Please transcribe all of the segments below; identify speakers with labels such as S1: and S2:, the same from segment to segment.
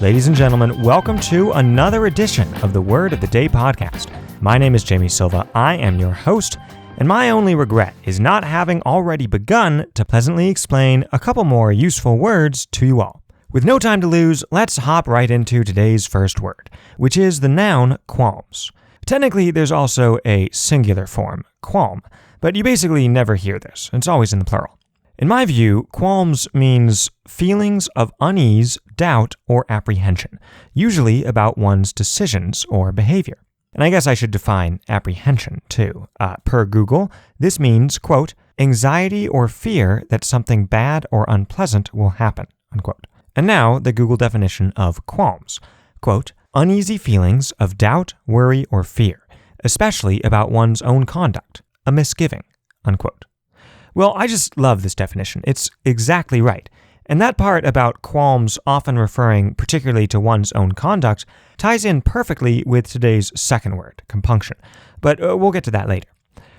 S1: Ladies and gentlemen, welcome to another edition of the Word of the Day podcast. My name is Jamie Silva. I am your host, and my only regret is not having already begun to pleasantly explain a couple more useful words to you all. With no time to lose, let's hop right into today's first word, which is the noun qualms. Technically, there's also a singular form, qualm, but you basically never hear this. It's always in the plural. In my view, qualms means feelings of unease, doubt, or apprehension, usually about one's decisions or behavior. And I guess I should define apprehension, too. Per Google, this means, quote, anxiety or fear that something bad or unpleasant will happen, unquote. And now, the Google definition of qualms, quote, uneasy feelings of doubt, worry, or fear, especially about one's own conduct, a misgiving, unquote. Well, I just love this definition. It's exactly right. And that part about qualms often referring particularly to one's own conduct ties in perfectly with today's second word, compunction. But we'll get to that later.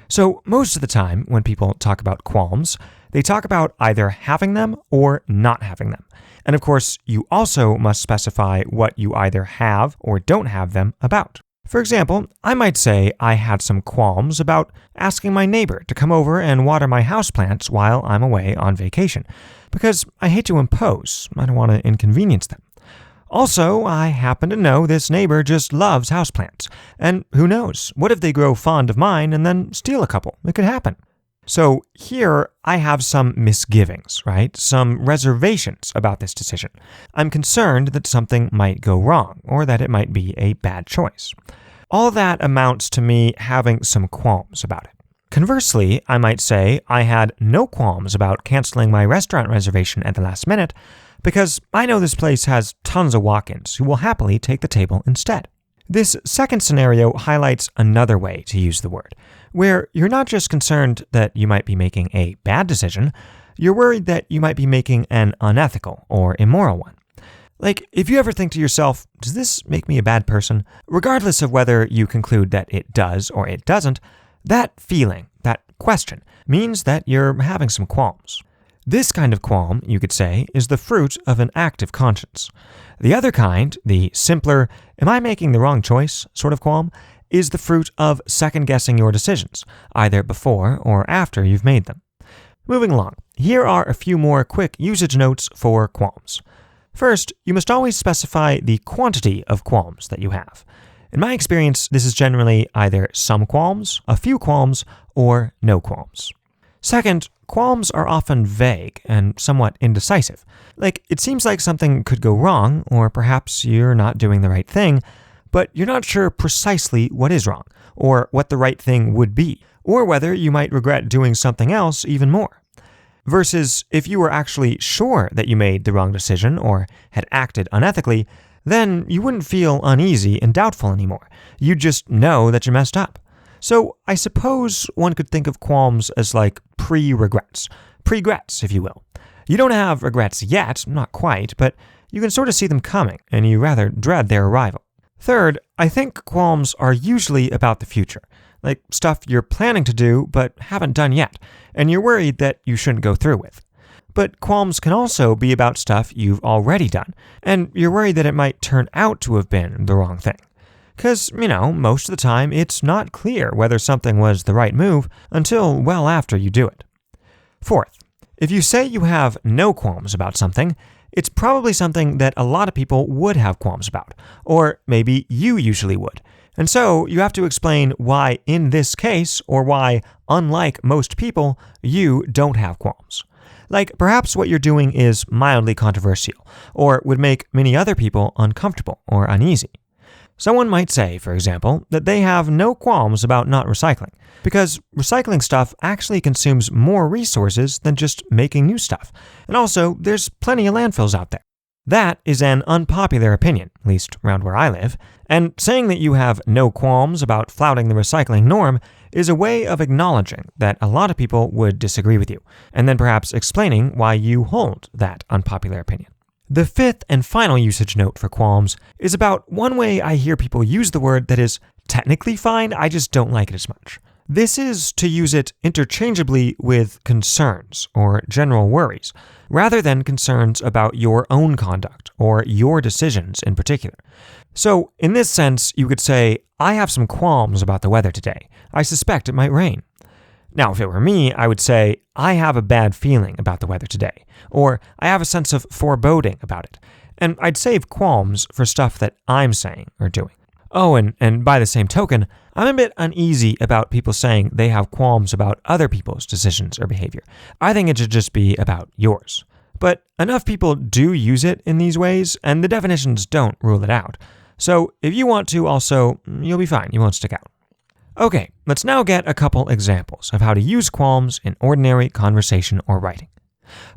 S1: So most of the time when people talk about qualms, they talk about either having them or not having them. And of course, you also must specify what you either have or don't have them about. For example, I might say I had some qualms about asking my neighbor to come over and water my houseplants while I'm away on vacation, because I hate to impose. I don't want to inconvenience them. Also, I happen to know this neighbor just loves houseplants, and who knows, what if they grow fond of mine and then steal a couple? It could happen. So here, I have some misgivings, right? Some reservations about this decision. I'm concerned that something might go wrong, or that it might be a bad choice. All that amounts to me having some qualms about it. Conversely, I might say I had no qualms about canceling my restaurant reservation at the last minute, because I know this place has tons of walk-ins who will happily take the table instead. This second scenario highlights another way to use the word, where you're not just concerned that you might be making a bad decision, you're worried that you might be making an unethical or immoral one. Like, if you ever think to yourself, does this make me a bad person? Regardless of whether you conclude that it does or it doesn't, that feeling, that question, means that you're having some qualms. This kind of qualm, you could say, is the fruit of an active conscience. The other kind, the simpler, am I making the wrong choice sort of qualm, is the fruit of second-guessing your decisions, either before or after you've made them. Moving along, here are a few more quick usage notes for qualms. First, you must always specify the quantity of qualms that you have. In my experience, this is generally either some qualms, a few qualms, or no qualms. Second, qualms are often vague and somewhat indecisive. Like, it seems like something could go wrong, or perhaps you're not doing the right thing, but you're not sure precisely what is wrong, or what the right thing would be, or whether you might regret doing something else even more. Versus, if you were actually sure that you made the wrong decision or had acted unethically, then you wouldn't feel uneasy and doubtful anymore. You'd just know that you messed up. So I suppose one could think of qualms as like pre-regrets, if you will. You don't have regrets yet, not quite, but you can sort of see them coming, and you rather dread their arrival. Third, I think qualms are usually about the future, like stuff you're planning to do but haven't done yet, and you're worried that you shouldn't go through with. But qualms can also be about stuff you've already done, and you're worried that it might turn out to have been the wrong thing. Because, most of the time, it's not clear whether something was the right move until well after you do it. Fourth, if you say you have no qualms about something, it's probably something that a lot of people would have qualms about, or maybe you usually would. And so you have to explain why in this case, or why, unlike most people, you don't have qualms. Like, perhaps what you're doing is mildly controversial, or would make many other people uncomfortable or uneasy. Someone might say, for example, that they have no qualms about not recycling, because recycling stuff actually consumes more resources than just making new stuff. And also, there's plenty of landfills out there. That is an unpopular opinion, at least around where I live, and saying that you have no qualms about flouting the recycling norm is a way of acknowledging that a lot of people would disagree with you, and then perhaps explaining why you hold that unpopular opinion. The fifth and final usage note for qualms is about one way I hear people use the word that is technically fine, I just don't like it as much. This is to use it interchangeably with concerns or general worries, rather than concerns about your own conduct or your decisions in particular. So, in this sense, you could say, I have some qualms about the weather today. I suspect it might rain. Now, if it were me, I would say, I have a bad feeling about the weather today, or I have a sense of foreboding about it. And I'd save qualms for stuff that I'm saying or doing. Oh, and by the same token, I'm a bit uneasy about people saying they have qualms about other people's decisions or behavior. I think it should just be about yours. But enough people do use it in these ways, and the definitions don't rule it out. So if you want to also, you'll be fine, you won't stick out. Okay, let's now get a couple examples of how to use qualms in ordinary conversation or writing.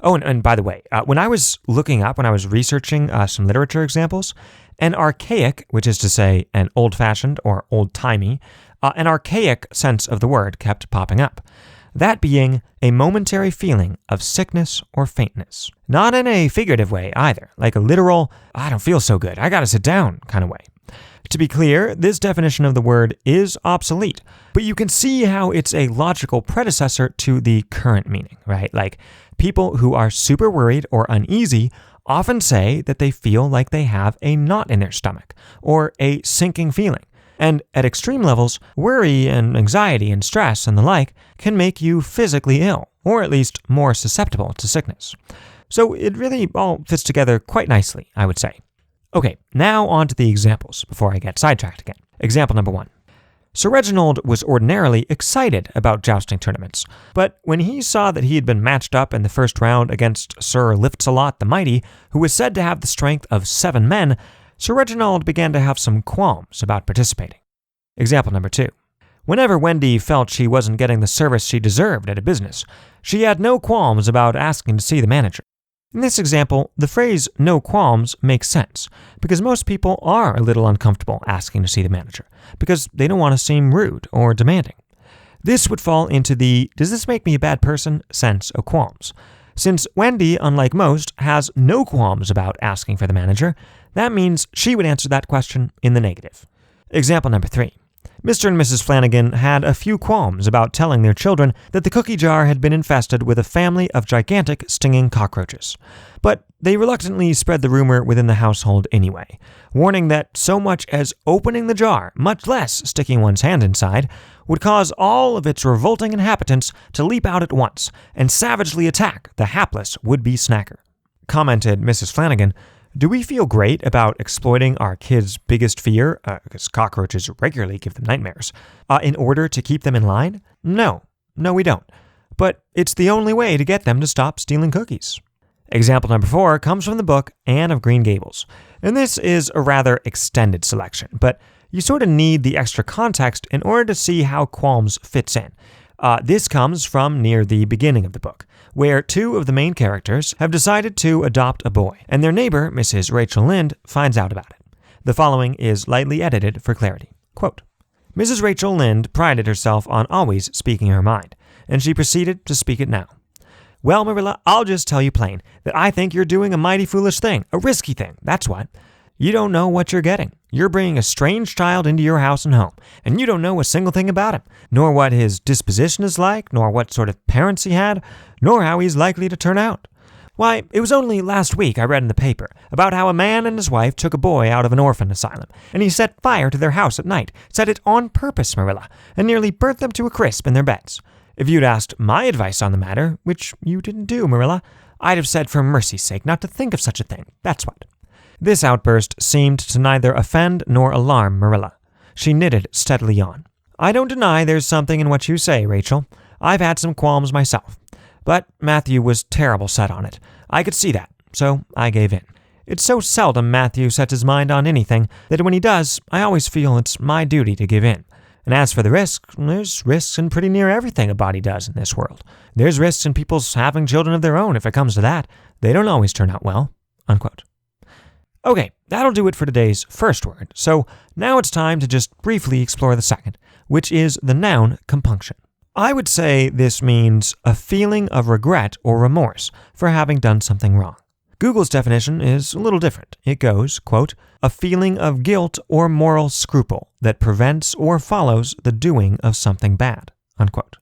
S1: Oh, and by the way, when I was researching some literature examples, an archaic, which is to say an old-fashioned or old-timey, an archaic sense of the word kept popping up. That being a momentary feeling of sickness or faintness. Not in a figurative way either, like a literal, I don't feel so good, I gotta sit down kind of way. To be clear, this definition of the word is obsolete, but you can see how it's a logical predecessor to the current meaning, right? Like, people who are super worried or uneasy often say that they feel like they have a knot in their stomach, or a sinking feeling. And at extreme levels, worry and anxiety and stress and the like can make you physically ill, or at least more susceptible to sickness. So it really all fits together quite nicely, I would say. Okay, now on to the examples before I get sidetracked again. Example number 1. Sir Reginald was ordinarily excited about jousting tournaments, but when he saw that he had been matched up in the first round against Sir Liftsalot the Mighty, who was said to have the strength of 7 men, Sir Reginald began to have some qualms about participating. Example number 2. Whenever Wendy felt she wasn't getting the service she deserved at a business, she had no qualms about asking to see the manager. In this example, the phrase no qualms makes sense, because most people are a little uncomfortable asking to see the manager, because they don't want to seem rude or demanding. This would fall into the does this make me a bad person sense of qualms. Since Wendy, unlike most, has no qualms about asking for the manager, that means she would answer that question in the negative. Example number 3. Mr. and Mrs. Flanagan had a few qualms about telling their children that the cookie jar had been infested with a family of gigantic stinging cockroaches. But they reluctantly spread the rumor within the household anyway, warning that so much as opening the jar, much less sticking one's hand inside, would cause all of its revolting inhabitants to leap out at once and savagely attack the hapless would-be snacker. Commented Mrs. Flanagan, "Do we feel great about exploiting our kids' biggest fear, because cockroaches regularly give them nightmares, in order to keep them in line? No, we don't. But it's the only way to get them to stop stealing cookies." Example number 4 comes from the book Anne of Green Gables, and this is a rather extended selection, but you sort of need the extra context in order to see how qualms fits in. This comes from near the beginning of the book, where 2 of the main characters have decided to adopt a boy, and their neighbor, Mrs. Rachel Lynde, finds out about it. The following is lightly edited for clarity. Quote, Mrs. Rachel Lynde prided herself on always speaking her mind, and she proceeded to speak it now. "Well, Marilla, I'll just tell you plain that I think you're doing a mighty foolish thing, a risky thing, that's what. You don't know what you're getting. You're bringing a strange child into your house and home, and you don't know a single thing about him, nor what his disposition is like, nor what sort of parents he had, nor how he's likely to turn out. Why, it was only last week I read in the paper about how a man and his wife took a boy out of an orphan asylum, and he set fire to their house at night, set it on purpose, Marilla, and nearly burnt them to a crisp in their beds. If you'd asked my advice on the matter, which you didn't do, Marilla, I'd have said for mercy's sake not to think of such a thing, that's what." This outburst seemed to neither offend nor alarm Marilla. She knitted steadily on. "I don't deny there's something in what you say, Rachel. I've had some qualms myself. But Matthew was terrible set on it. I could see that, so I gave in. It's so seldom Matthew sets his mind on anything that when he does, I always feel it's my duty to give in. And as for the risk, there's risks in pretty near everything a body does in this world. There's risks in people's having children of their own if it comes to that. They don't always turn out well." Unquote. Okay, that'll do it for today's first word. So now it's time to just briefly explore the second, which is the noun compunction. I would say this means a feeling of regret or remorse for having done something wrong. Google's definition is a little different. It goes, quote, a feeling of guilt or moral scruple that prevents or follows the doing of something bad, unquote.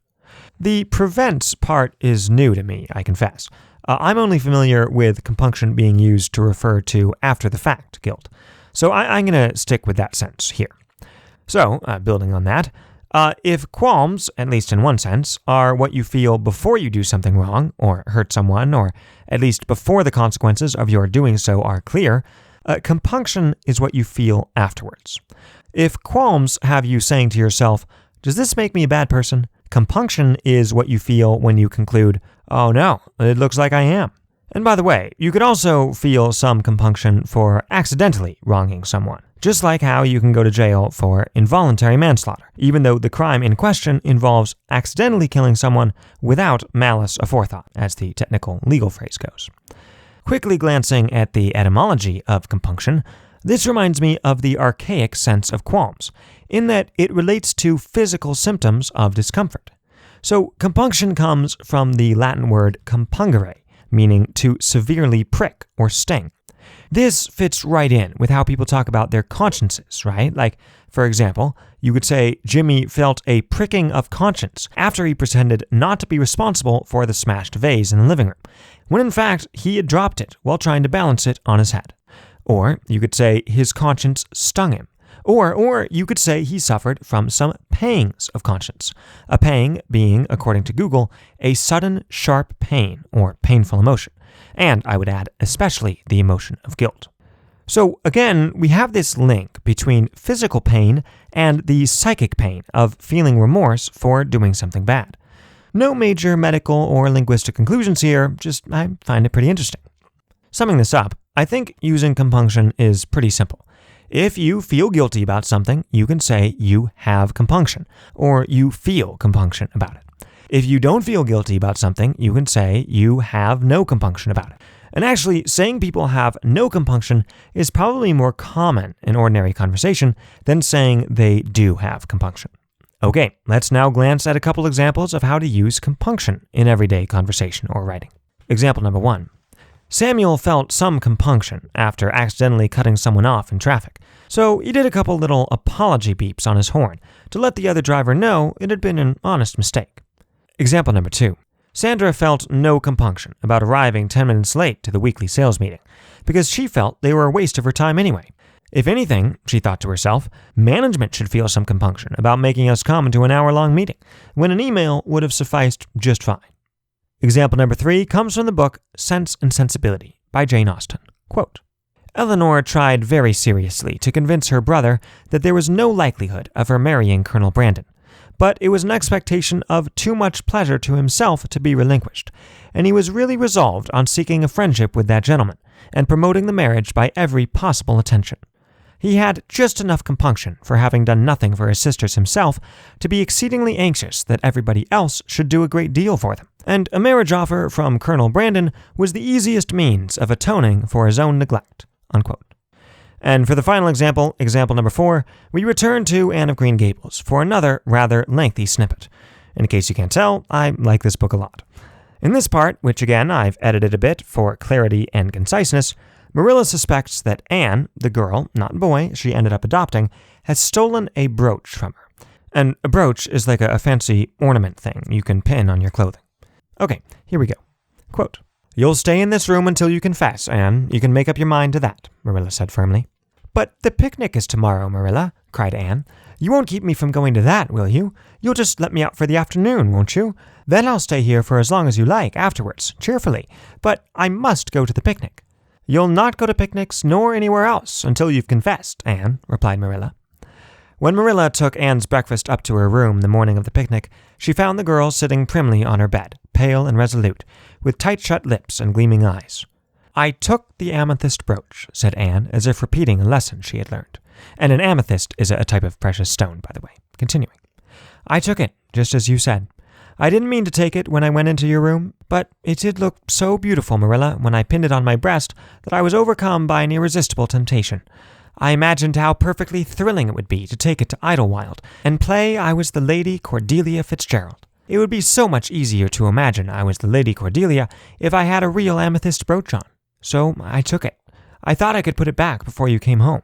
S1: The prevents part is new to me, I confess. I'm only familiar with compunction being used to refer to after-the-fact guilt. So I'm going to stick with that sense here. So, building on that, if qualms, at least in one sense, are what you feel before you do something wrong, or hurt someone, or at least before the consequences of your doing so are clear, compunction is what you feel afterwards. If qualms have you saying to yourself, does this make me a bad person? Compunction is what you feel when you conclude, oh no, it looks like I am. And by the way, you could also feel some compunction for accidentally wronging someone, just like how you can go to jail for involuntary manslaughter, even though the crime in question involves accidentally killing someone without malice aforethought, as the technical legal phrase goes. Quickly glancing at the etymology of compunction, this reminds me of the archaic sense of qualms, in that it relates to physical symptoms of discomfort. So compunction comes from the Latin word compungere, meaning to severely prick or sting. This fits right in with how people talk about their consciences, right? Like, for example, you could say Jimmy felt a pricking of conscience after he pretended not to be responsible for the smashed vase in the living room, when in fact he had dropped it while trying to balance it on his head. Or you could say his conscience stung him. Or you could say he suffered from some pangs of conscience. A pang being, according to Google, a sudden, sharp pain or painful emotion. And I would add, especially the emotion of guilt. So again, we have this link between physical pain and the psychic pain of feeling remorse for doing something bad. No major medical or linguistic conclusions here, just I find it pretty interesting. Summing this up, I think using compunction is pretty simple. If you feel guilty about something, you can say you have compunction, or you feel compunction about it. If you don't feel guilty about something, you can say you have no compunction about it. And actually, saying people have no compunction is probably more common in ordinary conversation than saying they do have compunction. Okay, let's now glance at a couple examples of how to use compunction in everyday conversation or writing. Example number 1. Samuel felt some compunction after accidentally cutting someone off in traffic, so he did a couple little apology beeps on his horn to let the other driver know it had been an honest mistake. Example number 2. Sandra felt no compunction about arriving 10 minutes late to the weekly sales meeting, because she felt they were a waste of her time anyway. If anything, she thought to herself, management should feel some compunction about making us come to an hour-long meeting, when an email would have sufficed just fine. Example number 3 comes from the book Sense and Sensibility by Jane Austen. Quote, Eleanor tried very seriously to convince her brother that there was no likelihood of her marrying Colonel Brandon, but it was an expectation of too much pleasure to himself to be relinquished, and he was really resolved on seeking a friendship with that gentleman, and promoting the marriage by every possible attention. He had just enough compunction for having done nothing for his sisters himself to be exceedingly anxious that everybody else should do a great deal for them, and a marriage offer from Colonel Brandon was the easiest means of atoning for his own neglect. Unquote. And for the final example, example number 4, we return to Anne of Green Gables for another rather lengthy snippet. In case you can't tell, I like this book a lot. In this part, which again I've edited a bit for clarity and conciseness, Marilla suspects that Anne, the girl, not boy, she ended up adopting, has stolen a brooch from her. And a brooch is like a fancy ornament thing you can pin on your clothing. Okay, here we go. Quote, You'll stay in this room until you confess, Anne. You can make up your mind to that, Marilla said firmly. But the picnic is tomorrow, Marilla, cried Anne. You won't keep me from going to that, will you? You'll just let me out for the afternoon, won't you? Then I'll stay here for as long as you like afterwards, cheerfully. But I must go to the picnic. You'll not go to picnics nor anywhere else until you've confessed, Anne, replied Marilla. When Marilla took Anne's breakfast up to her room the morning of the picnic, she found the girl sitting primly on her bed, pale and resolute, with tight-shut lips and gleaming eyes. I took the amethyst brooch, said Anne, as if repeating a lesson she had learned. And an amethyst is a type of precious stone, by the way. Continuing. I took it, just as you said. I didn't mean to take it when I went into your room, but it did look so beautiful, Marilla, when I pinned it on my breast that I was overcome by an irresistible temptation. I imagined how perfectly thrilling it would be to take it to Idlewild and play I was the Lady Cordelia Fitzgerald. It would be so much easier to imagine I was the Lady Cordelia if I had a real amethyst brooch on. So I took it. I thought I could put it back before you came home.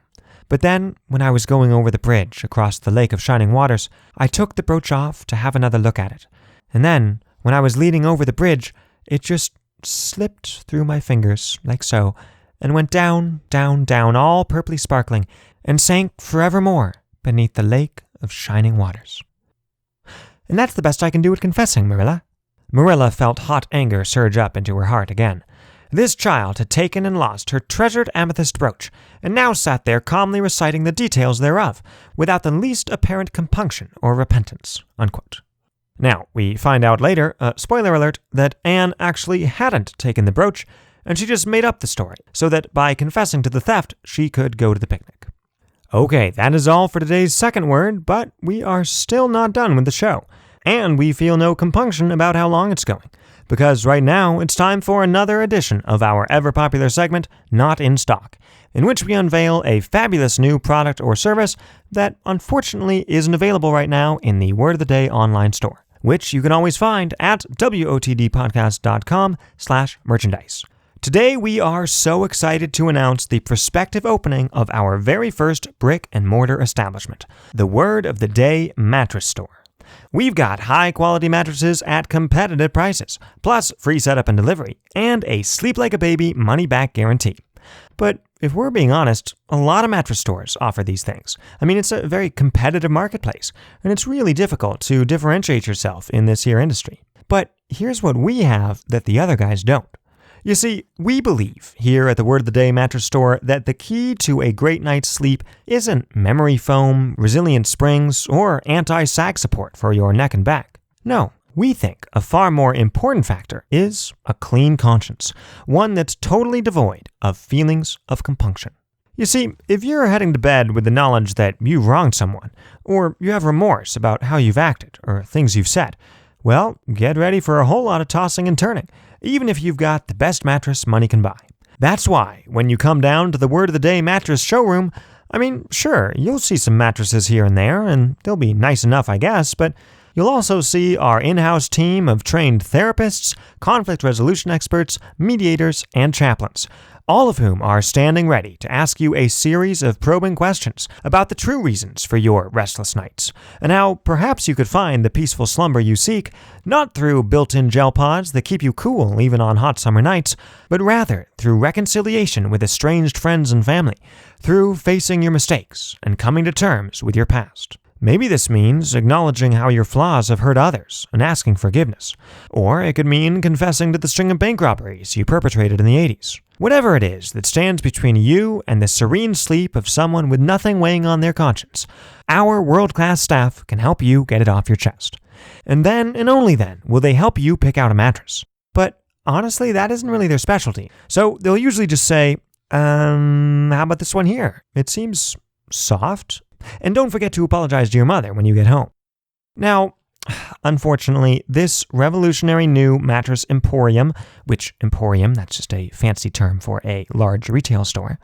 S1: But then, when I was going over the bridge across the Lake of Shining Waters, I took the brooch off to have another look at it. And then, when I was leaning over the bridge, it just slipped through my fingers, like so, and went down, down, down, all purply sparkling, and sank forevermore beneath the Lake of Shining Waters. And that's the best I can do at confessing, Marilla. Marilla felt hot anger surge up into her heart again. This child had taken and lost her treasured amethyst brooch, and now sat there calmly reciting the details thereof, without the least apparent compunction or repentance. Unquote. Now, we find out later, spoiler alert, that Anne actually hadn't taken the brooch, and she just made up the story, so that by confessing to the theft, she could go to the picnic. Okay, that is all for today's second word, but we are still not done with the show, and we feel no compunction about how long it's going. Because right now, it's time for another edition of our ever-popular segment, Not in Stock, in which we unveil a fabulous new product or service that unfortunately isn't available right now in the Word of the Day online store, which you can always find at wotdpodcast.com/merchandise. Today, we are so excited to announce the prospective opening of our very first brick-and-mortar establishment, the Word of the Day Mattress Store. We've got high-quality mattresses at competitive prices, plus free setup and delivery, and a sleep like a baby money-back guarantee. But if we're being honest, a lot of mattress stores offer these things. I mean, it's a very competitive marketplace, and it's really difficult to differentiate yourself in this here industry. But here's what we have that the other guys don't. You see, we believe here at the Word of the Day Mattress Store that the key to a great night's sleep isn't memory foam, resilient springs, or anti-sag support for your neck and back. No, we think a far more important factor is a clean conscience, one that's totally devoid of feelings of compunction. You see, if you're heading to bed with the knowledge that you wronged someone, or you have remorse about how you've acted or things you've said, well, get ready for a whole lot of tossing and turning, even if you've got the best mattress money can buy. That's why, when you come down to the Word of the Day mattress showroom, I mean, sure, you'll see some mattresses here and there, and they'll be nice enough, I guess, but you'll also see our in-house team of trained therapists, conflict resolution experts, mediators, and chaplains, all of whom are standing ready to ask you a series of probing questions about the true reasons for your restless nights, and how perhaps you could find the peaceful slumber you seek, not through built-in gel pods that keep you cool even on hot summer nights, but rather through reconciliation with estranged friends and family, through facing your mistakes and coming to terms with your past. Maybe this means acknowledging how your flaws have hurt others and asking forgiveness. Or it could mean confessing to the string of bank robberies you perpetrated in the 80s. Whatever it is that stands between you and the serene sleep of someone with nothing weighing on their conscience, our world-class staff can help you get it off your chest. And then, and only then, will they help you pick out a mattress. But honestly, that isn't really their specialty. So they'll usually just say, how about this one here? It seems soft. And don't forget to apologize to your mother when you get home. Now, unfortunately, this revolutionary new mattress emporium, which emporium, that's just a fancy term for a large retail store.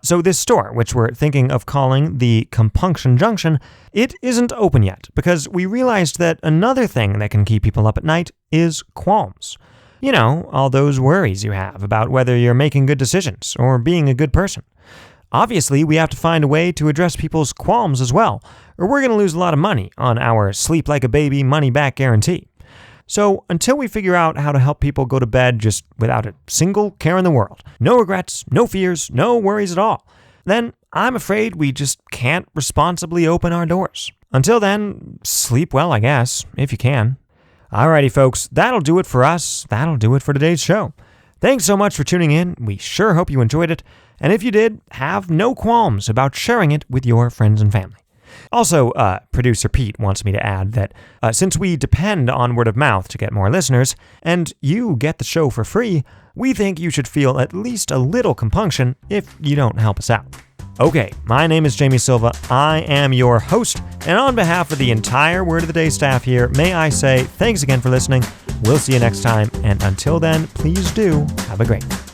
S1: So this store, which we're thinking of calling the Compunction Junction, it isn't open yet because we realized that another thing that can keep people up at night is qualms. You know, all those worries you have about whether you're making good decisions or being a good person. Obviously, we have to find a way to address people's qualms as well, or we're going to lose a lot of money on our sleep like a baby money-back guarantee. So until we figure out how to help people go to bed just without a single care in the world, no regrets, no fears, no worries at all, then I'm afraid we just can't responsibly open our doors. Until then, sleep well, I guess, if you can. Alrighty, folks, that'll do it for us. That'll do it for today's show. Thanks so much for tuning in. We sure hope you enjoyed it. And if you did, have no qualms about sharing it with your friends and family. Also, producer Pete wants me to add that since we depend on word of mouth to get more listeners, and you get the show for free, we think you should feel at least a little compunction if you don't help us out. Okay, my name is Jamie Silva. I am your host, and on behalf of the entire Word of the Day staff here, may I say thanks again for listening. We'll see you next time, and until then, please do have a great night.